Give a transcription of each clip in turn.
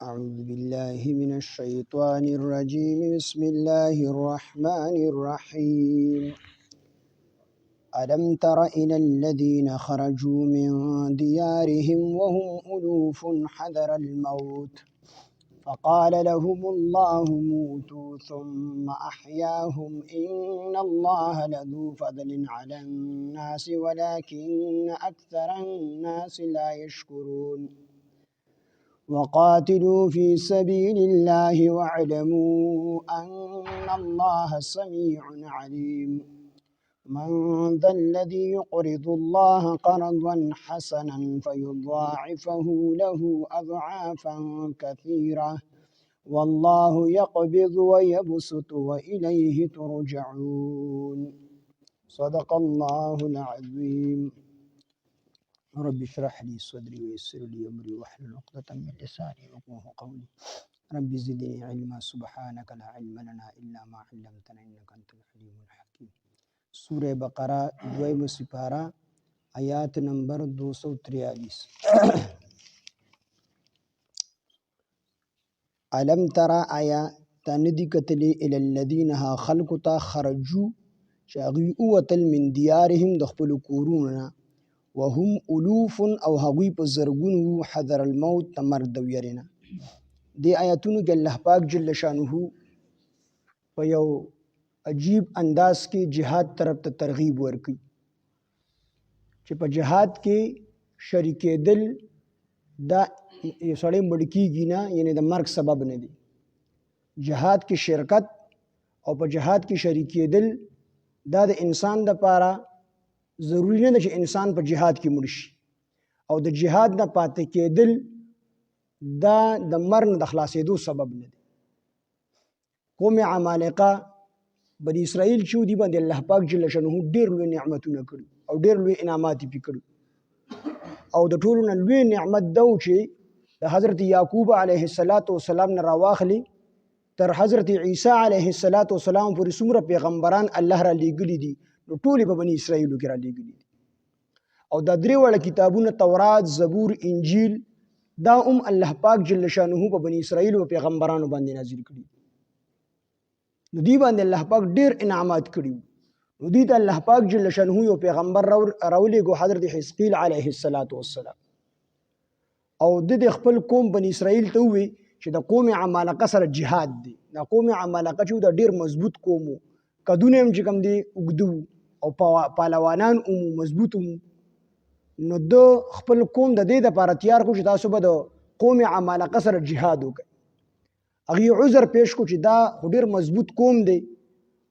أعوذ بالله من الشيطان الرجيم بسم الله الرحمن الرحيم ألم تر إلى الذين خرجوا من ديارهم وهم ألوف حذر الموت فقال لهم الله موتوا ثم أحياهم إن الله لذو فضل على الناس ولكن أكثر الناس لا يشكرون وقاتلوا في سبيل الله واعلموا أن الله سميع عليم من ذا الذي يقرض الله قرضا حسنا فيضاعفه له أضعافا كثيرة والله يقبض ويبسط وإليه ترجعون صدق الله العظيم رب اشرح لي صدري ويسر لي أمري واحلل عقدة من لساني يفقهوا قولي رب زدني علما سبحانك لا علم لنا إلا ما علمتنا إنك أنت العليم الحكيم سورة بقرة دویم سپارہ آیات نمبر 243 علم ترى آیا تندی کتلی الى الذين ها خلقتا خرجوا شاغي اوتل من دیارهم دخپل کوروننا وهم ألوف او هغوی په زرګونو حذر الموت تمر دویرنا دی آیاتونو کې الله پاک جل شانه په یو عجیب انداز کې جهاد طرف ته ترغیب ورکړي چې په جهاد کې شریکېدل دا یو سړی مړ کېږي نه یعنی د مرګ سبب نه دی جهاد کې شرکت او په جهاد کې شریکېدل دا د انسان لپاره ضروری نه ده چې انسان په جهاد کې مړ شي او د جهاد نه پاتې کېدل دا د مرګ د خلاصېدو سبب نه دی قوم عمالقه بني اسرائیل چې دی باندې الله پاک جل شانه ډېر لوی نعمتونه کړي او ډېر لوی انعامات یې کړي او د ټولو نه لوی نعمت دا و چې د حضرت یعقوب علیه السلام نه راواخلي تر حضرت عیسی علیه السلام پورې څومره پیغمبران الله را لیږلي دي نو ټولې په بني اسرائیلو کې را لیږلي دي او دا درې واړه کتابونه تورات زبور انجیل دا الله پاک جل شانه په بني اسرائیلو او پیغمبرانو باندې نازل کړي نو دی باندې الله پاک ډېر انعامات کړي نو دی ته الله پاک جل شانه یو پیغمبر راولېږو حضرت حزقیل علیه السلام او د خپل قوم بني اسرائیل ته ووی چې د قوم عمالقه سره جهاد دی د قوم عمالقه چې د ډېر مضبوط قوم و قدونه هم چې کوم دی اوږده او پهلوانان مضبوط نو د خپل قوم د دې دپاره تیار کړو چې تاسو به د قوم عمالقه سره جهاد وکړئ هغې عذر پیش کړو چې دا خو ډېر مضبوط قوم دی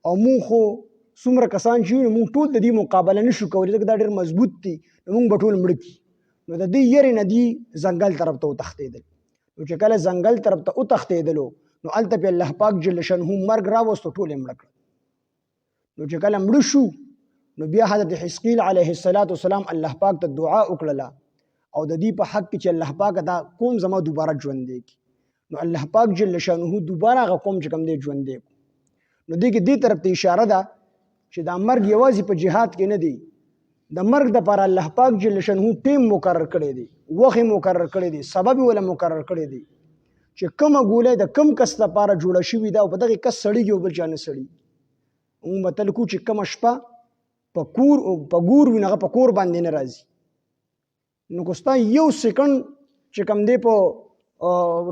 او مونږ خو څومره کسان چې یو مونږ ټول د دې مقابله نشو کولی ځکه دا ډېر مضبوط دی نو مونږ به ټول مړه کړي نو د دې یرې نه دي ځنګل طرف ته وتښتېدل نو چې کله ځنګل طرف ته وتښتېدلو نو هلته پې الله پاک جل شانه مرګ راوستو ټول یې مړه کړل نو چې کله مړه شو نو بیا حضرت حزقیل علیه السلام الله پاک ته دعا وکړله او د دې په حق کې چې الله پاک دا قوم زما دوباره ژوندی کړي نو الله پاک جل شانه دوباره هغه قوم چې کوم دی ژوندی کړو نو دې کې دې طرف ته اشاره ده چې دا مرګ یوازې په جهاد کې نه دی د مرګ دپاره الله پاک جل شانه ټیم مقرر کړی دی وخت مقرر کړی دی سبب ولا مقرر کړی دی چې کومه ګوله د کم کس لپاره جوړه شوې ده او په دغه کس سړیږي او بل چا نه سړي موږ متل کو چې کومه شپه په ګور وي هغه په کور باندې نه راځي نو که ستا یو سیکنډ چې کوم دی په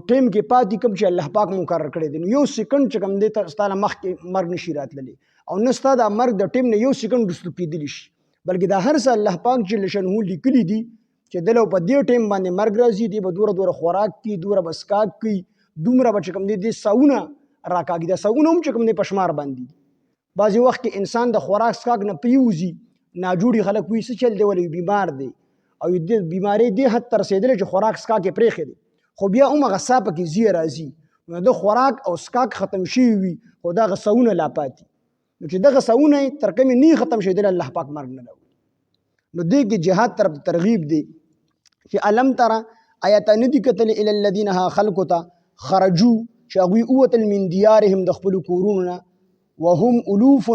ټیم کې پاتې کوم چې الله پاک مقرر کړی دی نو یو سیکنډ چې کوم دی ستا له مخکې مرګ نشي راتللی او نه ستا دا مرګ د ټیم نه یو سیکنډ وروسته کېدلی شي بلکې دا هر څه الله پاک جل شانه لیکلي دي چې دله په دې ټیم باندې مرګ راځي دی به دوره خوراک کوي دوره به څښاک کوي دومره به چې کوم دی ساونه راکاږي دا ساونه هم چې کوم دی په شمار باندې بعضې وخت کې انسان د خوراک څښاک نه پیوځي ناجوړي خلک وایي څه چل دی ولې بیمار دی او د بیمارۍ دې حد ته رسېدلی چې خوراک څښاک یې پرېښی دی خو بیا همغه سا پکې ځي راځي نو د خوراک او څښاک ختم شوي وي خو دغه ساونه لا پاتې نو چې دغه ساونه یې تر کومې نه ختم شېدلی الله پاک مرګ نه راوړي نو دې کې جهاد طرف ترغیب دی چې علم تره آیا ته نه دي کتلې الی الذین ها خلکو ته خرجو چې هغوی ووتل من دیارهم د خپلو کورونو نه وهم الوف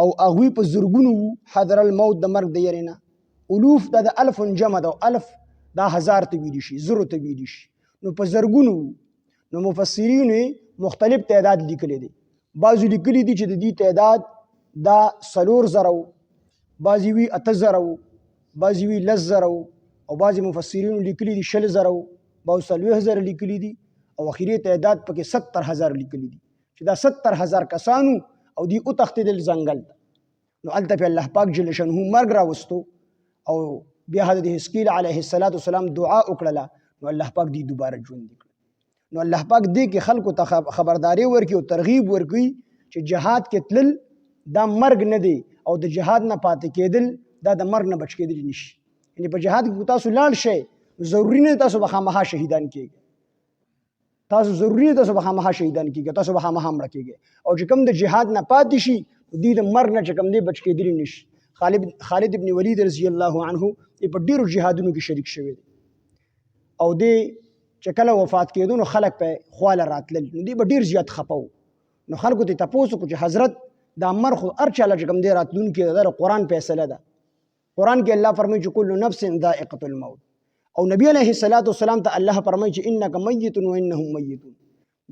او هغوی په زرګونو وو حذر الموت د مرګ د یرې نه الوف دا د الف جمع ده او الف دا هزار ته ویلی شي زرو ته ویلی شي نو په زرګونو نو مفسرین مختلف تعداد لیکلی دی. بعضو لیکلی دی چې د دې تعداد دا 4,000 بعضی وی 8,000 بعضی وی 10,000 او بعضی مفسرین لیکلی دی 40,000 بعض 40,000 لیکلی دی او اخیری تعداد پکې 70,000 لیکلی دی چې دا 70,000 کسانو او دی او تختیدل ځنګل نو الته په الله پاک جل شانه مرګ راوستو او بیا حضرت حزقیل علیه السلام دعا وکړه نو الله پاک دی دوباره ژوند کړ. نو الله پاک دې کې خلکو ته خبرداري ورکړي او ترغیب ورکړي چې جهاد کې تلل دا مرګ نه دی او د جهاد نه پاتې کېدل دا د مرګ نه بچ کېدل نشي. یعنی په جهاد کې تاسو لاړ شئ ضروري نه تاسو به خامخا شهیدان کېږئ. تاسو ضروري نه تاسو به خامخا شهیدان کېږئ، تاسو به خامخا مړه کېږئ. او چې کوم د جهاد نه پاتې شي دې د مرګ نه چې کوم دی بچ کېدلی نشي. خالد ابن ولید رضی الله عنه په ډیرو جهادونو کې شریک شوی دی او دې چې کله وفات کېدو نو خلک په خواله راتلل نو دې به ډیر زیات خپه وو. نو خلکو ته تپوس وکړو چې حضرت دا مرګ خو هر چا چې کوم دی راتلونکي د قرآن فیصله ده. قرآن کې الله فرمایي چې کل نفس ذائقة الموت او نبی علیه السلام ته الله فرمایي چې انک میت و انهم میتون.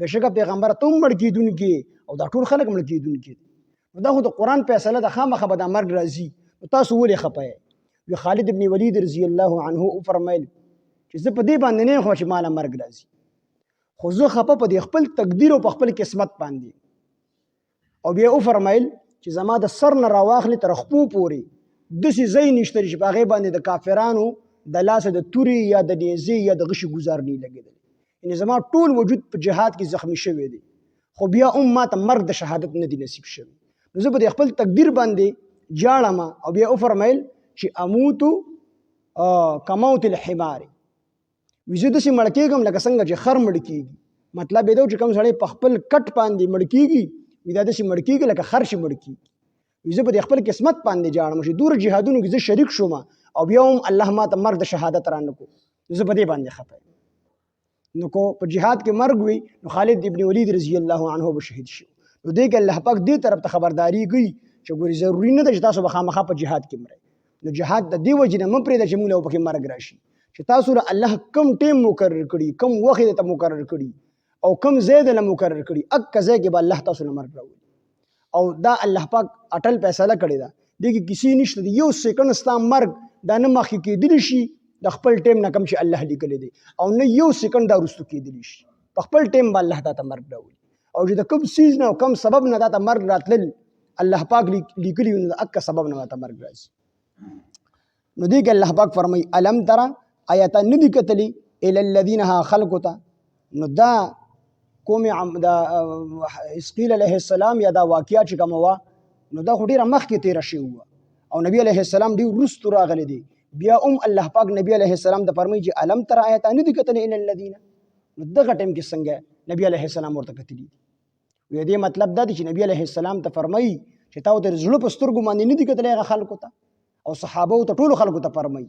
بېشکه پیغمبر ته هم مړ کېدونکي او دا ټول خلک مړ کېدونکي. نو دا خو د قرآن فیصله ده، خامخا به دا مرګ راځي. نو تاسو ولې خپه یې؟ خالد ابن ولید رضی الله عنه وفرمیل چې زه په دې باندې نه یم چې ماله مرګ راځي، خو زه خپه په دې خپل تقدیر او په خپل قسمت باندې. او بیا وفرمیل چې زما د سر نه راواخلي تر خپو پورې داسې ځای نشته چې په هغې باندې د کافرانو د لاسه د تورې یا د نیزې یا د غشي ګزار نه لګېدلی. یعنې زما ټول وجود په جهاد کې زخمی شوی دی، خو بیا هم ما ته مرګ د شهادت نه دی نصیب شوی. نو زه په خپل تقدیر باندې جاړم. او بیا وفرمیل چې اموتو کموت الحمار، وي زه داسې مړ کېږم لکه څنګه چې خر مړ کېږي. مطلب یې دا چې کوم سړی په خپل کټ باندې مړ کېږي وي دا داسې مړ کېږي لکه خر چې مړ کېږي. وي زه په خپل قسمت باندې جاړم چې دور جهادونو کې زه شریک شوم او بیا هم الله ما ته مرګ د شهادت را نه کړو، زه په دې باندې خفه یم. نو کو په جهاد کې مرګ وي نو خالد ابن ولید رضی الله عنه به شهید شي. نو دې کې الله پاک دې طرف ته خبرداري کوي چې ګوري ضروري نه ده چې تاسو به خامخا په جهاد کې مرئ. نو جهاد د دې وجې نه مه پرېږده چې موږ له پکې مرګ راشي، چې تاسو له الله کم ټیم مقرر کړي، کم وخت یې ته مقرر کړي او کم ځای له مقرر کړي، اکه ځای کې به الله تاسو له مرګ راولي. او دا الله پاک اټل فیصله کړې ده، دې کې کسی نشته دی. یو سیکنډ ستا مرګ دا نه مخکې کېدلی شي د خپل ټیم نه کم چې الله لیکلی دی، او نه یو سیکنډ دا وروستو کېدلی شي. په خپل ټیم به الله تا ته مرګ راولي. او چې د کوم سیز نه او کوم سبب نه دا ته مرګ راتلل الله پاک لیکلي وي نو د اکه سبب نه ته مرګ راځي. نو دې کې الله پاک فرمایي الم تره آیا ته نه دي کتلي الی الذین ها خلقو ته. نو دا کوم دا حزقیل علیه السلام یا دا واقعه چې کومه وه نو دا خو ډېره مخکې تېره شوې وه او نبی علیه السلام ډېر وروستو راغلی دی. بیا هم الله پاک نبی علیه السلام ته فرمایي چې الم تره آیا ته نه دي کتلي الی الذین. نو دغه ټیم کې څنګه نبی علیه السلام ورته کتلي دي؟ وی دې مطلب دا دی چې نبی علیه السلام ته فرمایي چې تا ورته زړه په سترګو باندې نه دي کتلی هغه خلکو ته او صحابو ته ټولو خلکو ته فرمایي.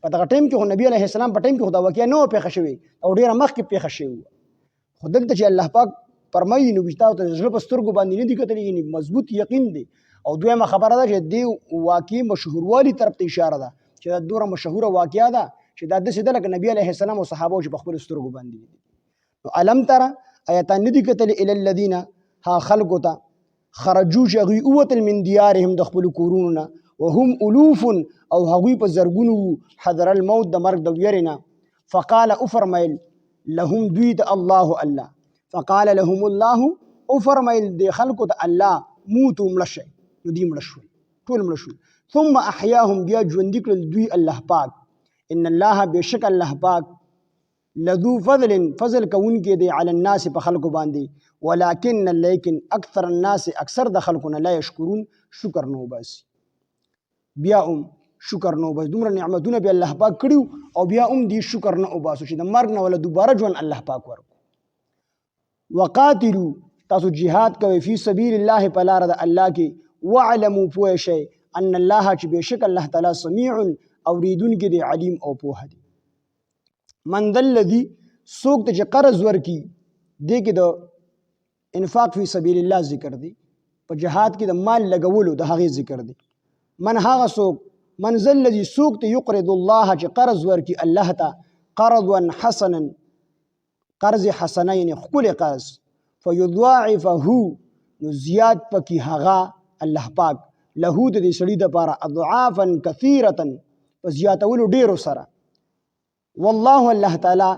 په دغه ټیم کې خو نبی علیه السلام په ټیم کې خو دا واقعه نه وه پېښه شوې او ډېره مخکې پېښه شوې وه. خو دلته چې الله پاک فرمایي نو تا ورته زړه په سترګو باندې نه دي کتلي، یعنې مضبوط یقین دی. او دویمه خبره ده چې دې واقعي مشهوروالي طرف ته اشاره ده چې دا دومره مشهوره واقعه ده چې دا داسې ده لکه نبی علیه السلام او صحابو چې په خپلو سترګو باندې دي. نو الم تره آیا تا نه دي کتلي الی الذین ها خلقو ته خرجو چې هغوی ووتل من دیارهم د خپلو کورونو نه وهم الوف او هغوی په زرګونو حضر الموت د مرګ د ویرې نه. فقال وفرمیل لهم دوی ته الله فقال لهم الله وفرمیل دې خلکو ته الله موتو مړه شئ. نو دوی مړه شول، ټول مړه شول. ثم احیاهم بیا ژوندي کړل دوی الله پاک. ان الله بېشک الله پاک لذو فضل کوونکی دی علی الناس په خلکو باندې ولکن لیکن اکثر الناس اکثر د خلکو نه لا یشکرون شکر نه وباسي. بیا هم شکر نه وباسي، دومره نعمتونه به الله پاک کړي او بیا هم دی شکر نه وباسو چې د مرګ نه ولا دوباره ژوند الله پاک ورکړو. وقاتلو تاسو جهاد کوئ فی سبیل الله په لاره د الله کې واعلموا پوه شئ ان الله چې بېشک الله تعالی سمیع اوریدونکی دی علیم او پوه دی. من ذا الذی څوک ته چې قرض ورکي دې کې د انفاق فی سبیل الله ذکر دی، په جهاد کې د مال لګولو د هغې ذکر دی. من هغه څوک من ذا الذی څوک ته یقرض الله چې قرض ورکي الله ته قرضا حسنا قرض حسنه یعنی خپل قرض فیضاعفه نو زیات پکې هغه الله پاک له د دې سړي دپاره اضعافا کثیرة په زیاتولو ډیرو سره والله الله تعالی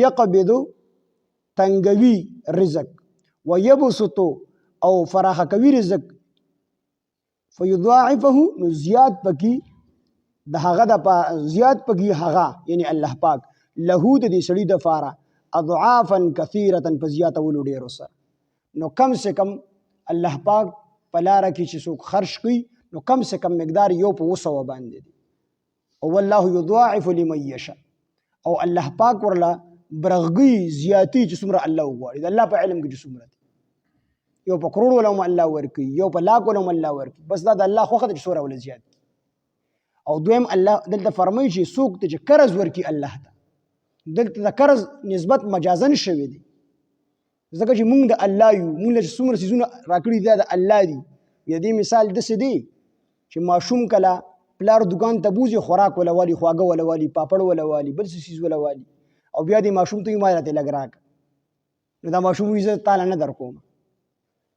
یقبض تنگوي رزق ويبسط او فراخ کوي رزق فیضاعفه نو زیات پکې د هغه د زیات پکې هغه یعنی الله پاک له د دې سړي دپاره اضعافا کثیرة په زیاتولو ډیرو سره نو کم سے کم الله پاک په لاره کې چې څوک خرج کوي نو کم سے کم مقدار یو په 200 باندې دی او والله یضاعف لمن یشاء او الله پاک ورله برغږي زیاتی چې څومره الله وغواړي د الله په علم کې چې څومره دی یو په کروڑ ولهم الله ورکوي یو په لاک ولهم الله ورکوي بس دا د الله خوښه ده چې څومره ول زیات او دویم الله دلته فرمایي چې څوک ته چې قرض ورکي الله ته دلته د قرض نسبت مجازن شوی دی ځکه چې مونږ د الله یو مونږ له څومره څیزونه راکړي دي د الله دي د دې مثال داسې دی چې ماشوم کله پلار دکان ته بوځي خوراک ولا والي خواږه ولا والي پاپړ ولا والي بل څه څیز ولا والي او بیا دې ماشوم ته یې ما راته لږ راکړه نو دا ماشوم وایي زه تاله نه در کوم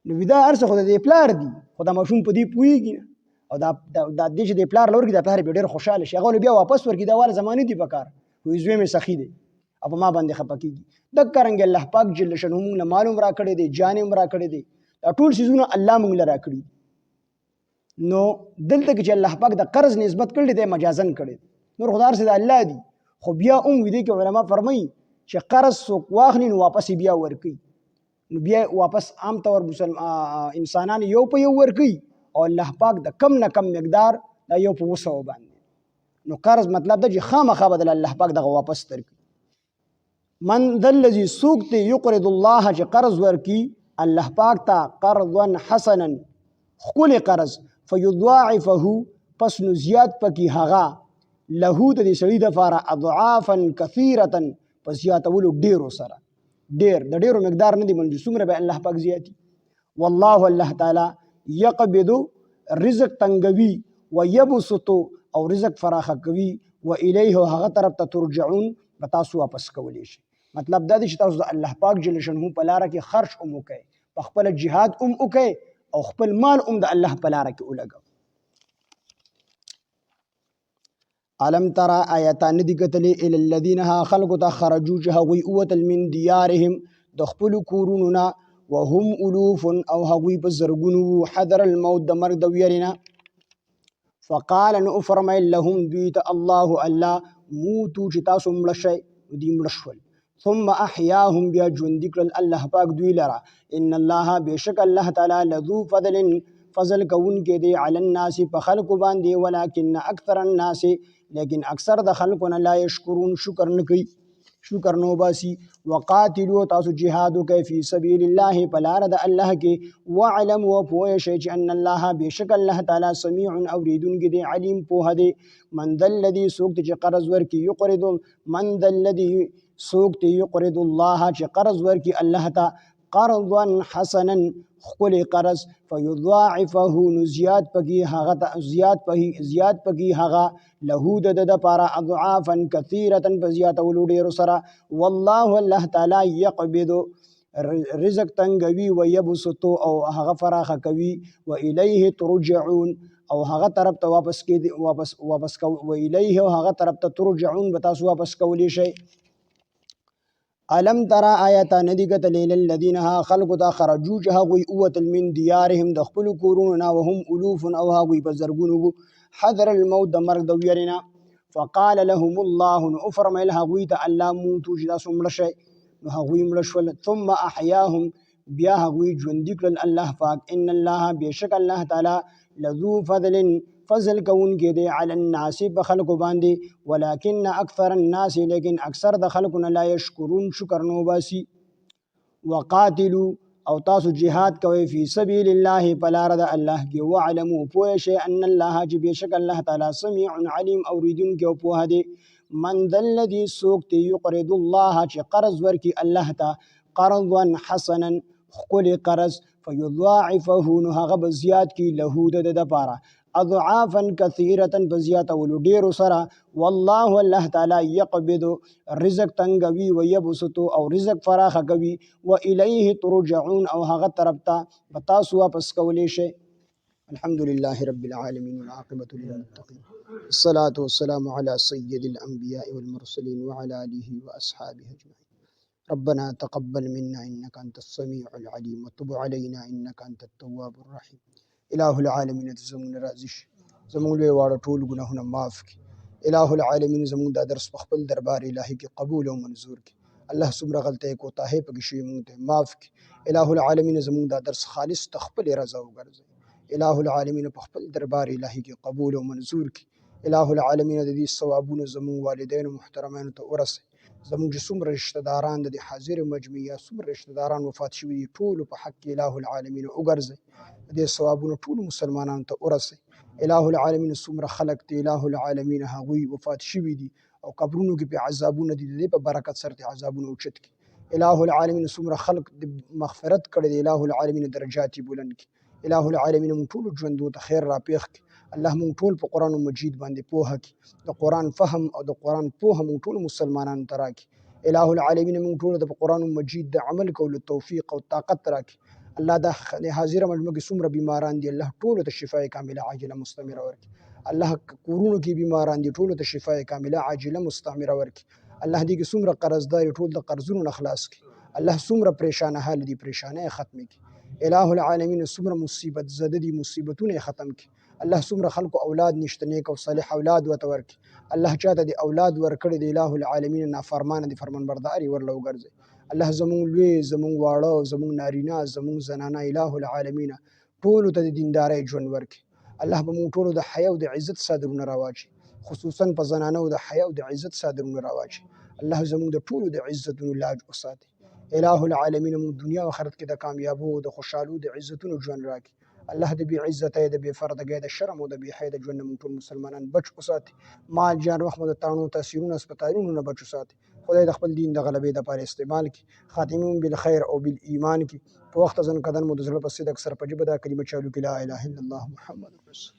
نو دا هر څه خو د دې پلار دي خو دا ماشوم په دې پوهېږي نه او دا دې چې د پلار له ورکړي دا پلار بیا ډېر خوشحاله شي هغه بیا واپس ورکړي دا واله زمانې دي په کار وایي زوی مې سخي دی او په ما باندې خفه کېږي دک رنګ الله پاک جل شانه موږ له مال هم راکړی دی جان هم راکړی دی دا ټول څیزونه الله موږ له راکړي نو دلته کې چې الله پاک د قرض نسبت کړی دی مجازن کړی نور خدای هر څه د الله دي خو بیا هم وي دی کې علما فرمایي چې قرض څوک واخلي نو واپس یې بیا ورکوي نو بیا واپس عام طور انسانان یو په یو ورکوي او الله پاک د کم نه کم مقدار دا یو په 200 باندې نو قرض مطلب دا چې خامخا بدل الله پاک دغه واپس ترکي من ذا الذي سوقت يقرض الله چې قرض ورکی الله پاک ته قرضا حسنا خپل قرض فيضاعفه پس نو زیات پکې هغه له د دې سړي دپاره اضعافا کثیرة په زیاتولو ډیرو سره ډیر د ډیرو مقدار نه دی منجو څومره به الله پاک زیاتی والله الله تعالی یقبض رزق تنگوي ويبسط او رزق فراخه کوي و الیه هغه طرف ته ترجعون به تاسو واپس کولی شي مطلب دا دی چې تاسو د الله پاک جل شانه په لاره کې خرج هم وکړئ په خپل جهاد هم وکړئ او خپل مال هم د الله په لاره کې ولګوئ علم ترى آیاتان دي کتلې الی الذین ها خلقو ته خرجو چې هغوی ووتل من دیارهم د خپلو کورونو نه وهم الوف او هغوی په زرګونو حذر الموت د مرګ د ویرې نه فقال نو فرمیل لهم دوی ته الله موتو چې تاسو مړه شئ دوی مړه شول ثم احیاهم بیا ژوندي کړل الله پاک دوی لره ان الله بېشک الله تعالی لذو فضل کوونکی دی علی الناس په خلکو باندې ولکن اکثر الناس لیکن اکثر د خلکو نه لا یشکرون شکر نه کوي شکر نو باسي وقاتلوا تاسو جهاد وکئ فی سبیل الله په لاره د الله کې واعلموا وپوه شئ چې ان الله بېشک الله تعالی سمیع اوریدونکی دی علیم پوهه دی من ذا الذي څوک چې قرض ورکي یقرض من ذا الذي څوک چې یقرض الله چې قرض ورکي الله ته قرضا حسنا خپل قرض فیضاعفه نو زیات پکې هغه له د دپاره اضعافا کثیرة په زیاتولو ډیرو سره والله الله تعالی یقبض رزق تنگوي ويبسط او هغه فراخه کوي و الیه ترجعون او هغه طرف ته واپس کو و الیه او هغه طرف ته ترجعون به تاسو واپس کولی شئ علم ترى آیات ندی کتلې للذین ها خلقو ته خرجو چې هغوی ووتل من دیارهم د خپلو کورونو نه وهم الوف او هغوی په زرګونو حذر الموت د مرګ د ویرې نه فقال لهم الله نو فرمیل هغوی ته الله موتو چې تاسو مړه شئ نو هغوی مړه شول ثم احیاهم بیا هغوی ژوندي کړل الله پاک ان الله بېشک الله تعالی لذو فضل کوونکی دی علی الناس په خلکو باندې ولکن اکثر الناس لیکن اکثر د خلکو نه لا یشکرون شکر نو باسي وقاتلوا او تاسو جهاد کوئ فی سبیل الله په لاره د الله کې واعلموا پوه شئ ان الله چې بېشک الله تعالی سمیع علیم اوریدونکی او پوهه دی من ذا الذي څوک چې یقرض الله چې قرض ورکي الله ته قرضا حسنا خپل قرض فیضاعفه نو هغه به زیات کړي له د دپاره اضعافا كثيرة بزيادة ډیرو سره. والله الله تعالی یقبض رزق تنگوي و یبسط او رزق فراخ کوي. و الیه ترجعون او هغه طرف ته تاسو واپس کولی شئ. الحمد لله رب العالمين والعاقبة للمتقين. الصلاة والسلام على سيد الأنبياء والمرسلين وعلى آله وأصحابه أجمعين. ربنا تقبل منا إنك أنت السميع العليم وتب علينا إنك أنت التواب الرحيم. إله العالمين زمون رازش زمون لوی واړه ټول ګناهونه معاف کړي. إله العالمين زمون دا درس په خپل دربار الهي کې قبول او منظور کړي. الله څومره غلطۍ کوتاهۍ پکې شوي مونږ ته معاف کړي. إله العالمين زمون دا درس خالص ته خپل رضا وګرځوي. إله العالمین په خپل دربار الهي کې قبول او منظور کړي. إله العالمین د دې ثوابونه زموږ والدینو محترمانو ته ورسوي. زموږ چې څومره رشته داران د دې حاضر مجمع یا څومره رشته داران وفات شوي دي ټولو په حق کې إله العالمین وګرځوي. د دې ثوابونه ټولو مسلمانانو ته ورسوي. إله العالمین څومره خلق دی إله العالمین هغوی وفات شوي دي او قبرونو کې په عذابونه دي، د دې په برکت سره دې عذابونه اوچت کړي. إله العالمین څومره خلق د مغفرت کړی دی إله العالمین درجات یې بلند کړي. إله العالمین مونږ ټول ژوندو ته خیر را پیښ کړي. الله مونږ ټول په قرآن مجید باندې پوهه کړي. د قرآن فهم او د قرآن پوهه مونږ ټول مسلمانانو ته راکړي. إله العالمین مونږ ټول ته په قرآن مجید د عمل کولو توفیق او طاقت راکړي. الله د حاضره مجمع کې څومره بیماران دي الله ټولو ته شفای کامله عاجله مستمره ورکړي. الله کورونو کې بیماران دي ټولو ته شفای کامله عاجله مستمره ورکړي. الله دې کې څومره قرضدار ټول د قرضونو نه خلاص کړي. الله څومره پریشان حال دي پریشانۍ ختم کړي. إله العالمین څومره مصیبت زده دي مصیبتونه ختم کړي. الله څومره خلکو اولاد نشته نیک او صالح اولاد ورته ورکړي. الله چاته د اولاد ورکړي د إله العالمین نافرمانه دي فرمانبرداري ورله وګرځي. الله زمونږ لوی زمونږ واړه زمونږ نارینه زمونږ زنانه إله العالمین ټولو ته د دیندارۍ ژوند ورکړي. الله به مونږ ټولو د حیا او د عزت صادرونه راواچي، خصوصا په زنانو د حیا او د عزت صادرونه راواچي. الله زمونږ د ټولو د عزتونو لاج وساتي. إله العالمین مونږ دنیا او آخرت کې د کامیابو د خوشحالو د عزتونو ژوند راکړي. الله د بې عزتۍ د بې پردګۍ د شرم او د بې حیا د ژوند نه مونږ ټول مسلمانان بچ وساتي. مال جان وخت مو د تاڼو تاثیرونو هسپتالونو نه بچ وساتي. خدای د خپل دین د غلبې دپاره استعمال کړي. خاتمون بالخیر او بالایمان کړي. په وخت ځن قدم مو د زړه په صدق سره په ژبه دا کلمه چالو کړي لا اله الا الله محمد رسول